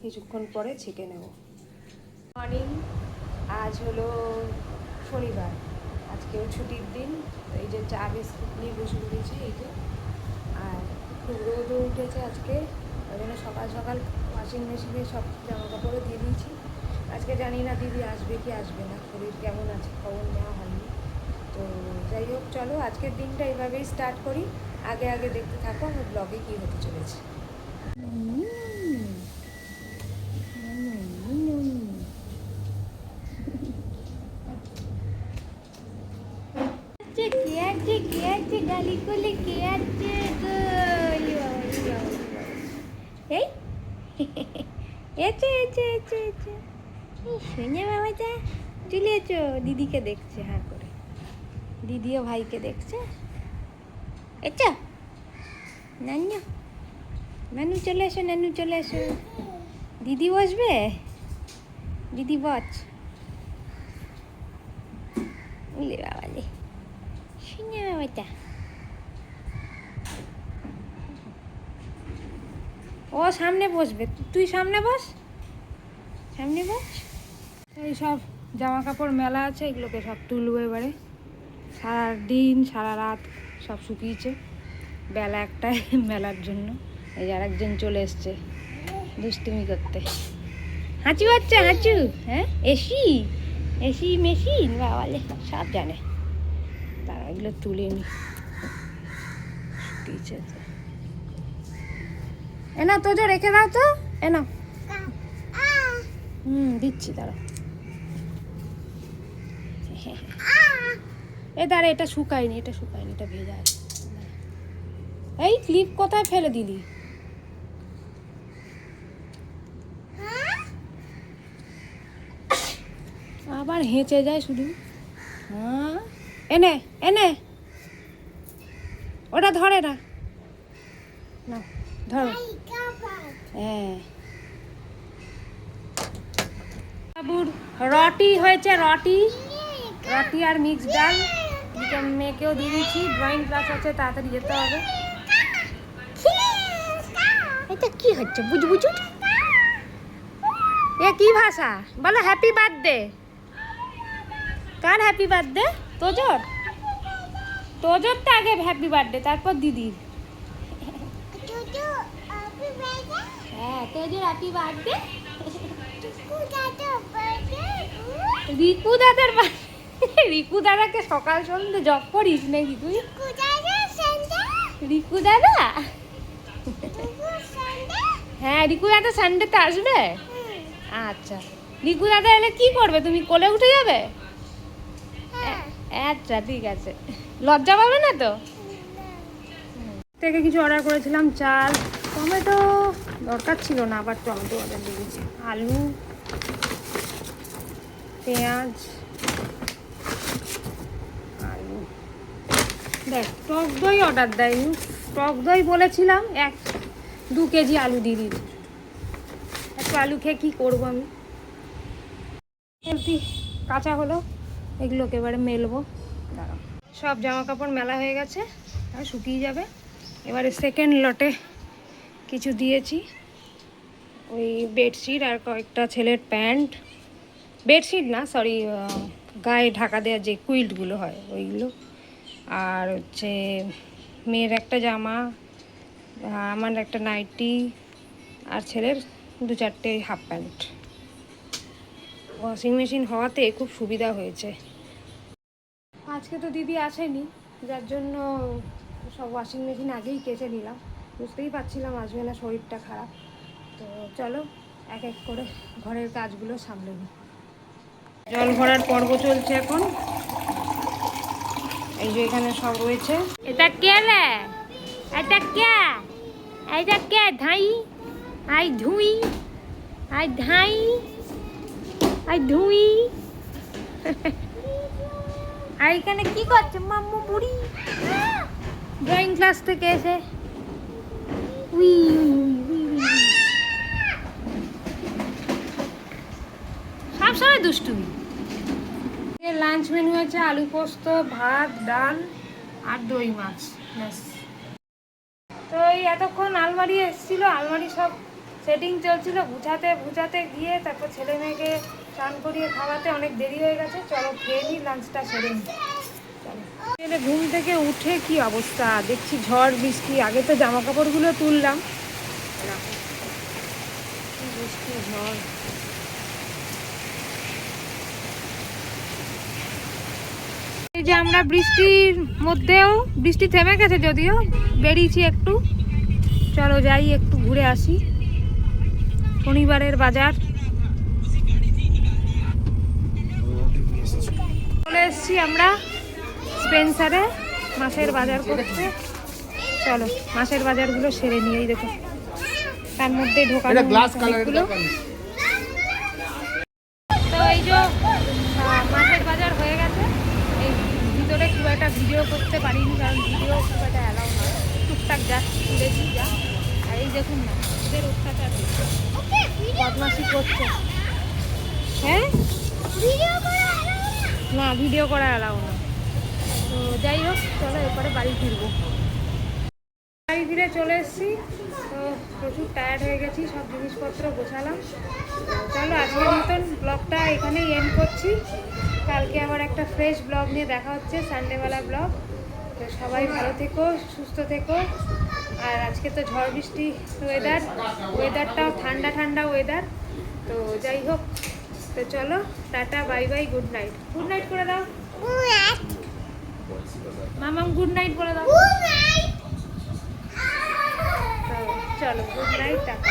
কিছুক্ষণ পরে ছেঁকে নেব। মর্নিং, আজ হলো শনিবার, আজকেও ছুটির দিন। এই যে চা বিস্কুট নিয়ে বসে পড়েছি, এই যে। আর খুব রোদও উঠেছে আজকে, ওই জন্য সকাল সকাল ওয়াশিং মেশিনে সব জামা কাপড়ও দিয়ে দিয়েছি। আজকে জানি না দিদি আসবে কি আসবে না, শরীর কেমন আছে খবর নেওয়া হয়নি। তো যাই হোক, চলো আজকের দিনটা এইভাবেই স্টার্ট করি। আগে আগে দেখতে থাকো আমার ব্লগে কী হতে চলেছে। গালি করলে কে আছে এই এসে এসে এসে এসে শুনে বাবাটা চলে এসো, দিদিকে দেখছে হ্যাঁ করে, দিদিও ভাইকে দেখছে। এসো নানু, নানু চলে এসো, নানু চলে এসো। দিদি বসবে, দিদি বস। উলে বাবালে শুনে বাবাটা, ও সামনে বসবে, তুই সামনে বস, সামনে বস। এই সব জামা কাপড় মেলা আছে, এগুলোকে সব তুলবো এবারে। সারা দিন সারা রাত সব শুকিয়েছে, বেলা একটায় মেলার জন্য। এই যে আরেকজন চলে এসছে দুষ্টুমি করতে, হাঁচু হচ্ছে হাঁচু। হ্যাঁ এসি এসি মেশিন বাবালে সব জানে, তারা এগুলো তুলে নি শুকিয়েছে। এনা তোজো রেখে দাও তো, এনা দিচ্ছি তারা। এ দাঁড়া, এটা শুকায়নি, এটা শুকায়নি, এটা ভেজা আছে। এই ক্লিপ কোথায় ফেলে দিলি? আবার হেঁচে যায় শুধু। হ্যাঁ এনে এনে, ওটা ধরে না, না ধরো। হ্যাঁ বাবুর রটি হয়েছে, রটি রটি আর মিক্স ডাল। মেয়েকেও দিয়ে দিচ্ছি, ড্রয়িং ক্লাস আছে, তাড়াতাড়ি যেতে হবে। এটা কি হচ্ছে বুঝু বুঝু, এ কি ভাষা বলো? Happy birthday. কার হ্যাপি বার্থডে? তোজোর? তোজোরটা আগে হ্যাপি বার্থডে, তারপর দিদির। হ্যাঁ তোজোর হ্যাপি বার্থডে। রিকু দাদার, রিকু দাদাকে সকাল সন্ধ্যে জব করিস নাকি তুই? রিকু দাদা, হ্যাঁ রিকু দাদা সানডেতে আসবে। আচ্ছা, রিকু দাদা এলে কি করবে তুমি? কোলে উঠে যাবে? আচ্ছা ঠিক আছে, লজ্জা পাবে না তো? থেকে কিছু অর্ডার করেছিলাম, চাল, টমেটো দরকার ছিল না, আবার টমেটো অর্ডার দিয়েছি, আলু, পেঁয়াজ, আলু। দেখ টক দই অর্ডার দেয়নি, টক দই বলেছিলাম 1-2 কেজি আলু দিয়ে দিয়েছি। একটু আলু খেয়ে কী করবো আমি। এমনি কাঁচা হলো, এগুলোকে এবারে মেলবো। দাঁড়াও, সব জামা কাপড় মেলা হয়ে গেছে, আর শুকিয়ে যাবে। এবারে সেকেন্ড লটে কিছু দিয়েছি, ওই বেডশিট আর কয়েকটা ছেলের প্যান্ট, বেডশিট না সরি, গায়ে ঢাকা দেওয়ার যে কুইল্টগুলো হয় ওইগুলো, আর হচ্ছে মেয়ের একটা জামা, আমার একটা নাইটি, আর ছেলের 2-4টে হাফ প্যান্ট। ওয়াশিং মেশিন হওয়াতে খুব সুবিধা হয়েছে। আজকে তো দিদি আসেনি, যার জন্য সব ওয়াশিং মেশিন আগেই কেচে নিলাম, বুঝতেই পারছিলাম আসবে না, শরীরটা খারাপ। তো চলো এক এক করে ঘরের কাজগুলো সামলে নিই। জল ভরার পর্ব চলছে এখন, এই যে এখানে সব রয়েছে। এটা কে রে? এটা কে? এটা কে? ধাই আই ধুই, আই ধাই আই ধুই। আর এখানে কি করছে মাম্মু বুড়ি? ড্রয়িং ক্লাস থেকে এসে উই সবসময় দুষ্টুমি। লাঞ্চ মেনু আছে আলু পোস্ত, ভাত, ডাল আর দই মাছ, ব্যাস। তো এই এতক্ষণ আলমারি এসেছিলো, আলমারি সব সেটিং চলছিল, বুঝাতে বুঝাতে গিয়ে তারপর ছেলে মেয়েকে স্নান করিয়ে খাওয়াতে অনেক দেরি হয়ে গেছে। চলো খেয়ে নিই, লাঞ্চটা সেরে নিই। চলো। ঘুম থেকে উঠে কি অবস্থা দেখছি, ঝড় বৃষ্টি। আগে তো জামা কাপড়গুলো তুললাম, কি বৃষ্টি ঝড়। এই যে আমরা বৃষ্টির মধ্যেও, বৃষ্টি থেমে গেছে যদিও, বেরিয়েছি একটু। চলো যাই একটু ঘুরে আসি। শনিবারের বাজার চলে এসেছি আমরা স্পেন্সারে মাছের বাজার করতে। চলো মাছের বাজারগুলো সেরে নিয়েই দেখো, তার মধ্যে ঢোকানো অনেকগুলো। তো এই যে মাছের বাজার হয়ে গেছে। এই ভিতরে খুব একটা ভিডিও করতে পারিনি, কারণ ভিডিও খুব একটা অ্যালাউ নয়। টুকটাক যাচ্ছি, তুলেছি যা। আর এই দেখুন না, ওদের অত্যাচার বদমাশি করছে। হ্যাঁ না, ভিডিও করা অ্যালাউ না। তো যাই হোক, চলো এরপরে বাড়ি ফিরবো। বাড়ি ফিরে চলে এসেছি। তো প্রচুর টায়ার্ড হয়ে গেছি, সব জিনিসপত্র গোছালাম। চলো আজকের মতন ব্লগটা এখানেই এন্ড করছি। কালকে আবার একটা ফ্রেশ ব্লগ নিয়ে দেখা হচ্ছে, সানডেবেলা ব্লগ। তো সবাই ভালো থেকো, সুস্থ থেকো। আর আজকে তো ঝড় বৃষ্টি ওয়েদারটাও ঠান্ডা ঠান্ডা ওয়েদার। তো যাই হোক, তো চলো tata, bye bye, good night. Good night করে দাও মামাম, গুড নাইট বলে দাও। তো চলো, গুড নাইট, টাটা।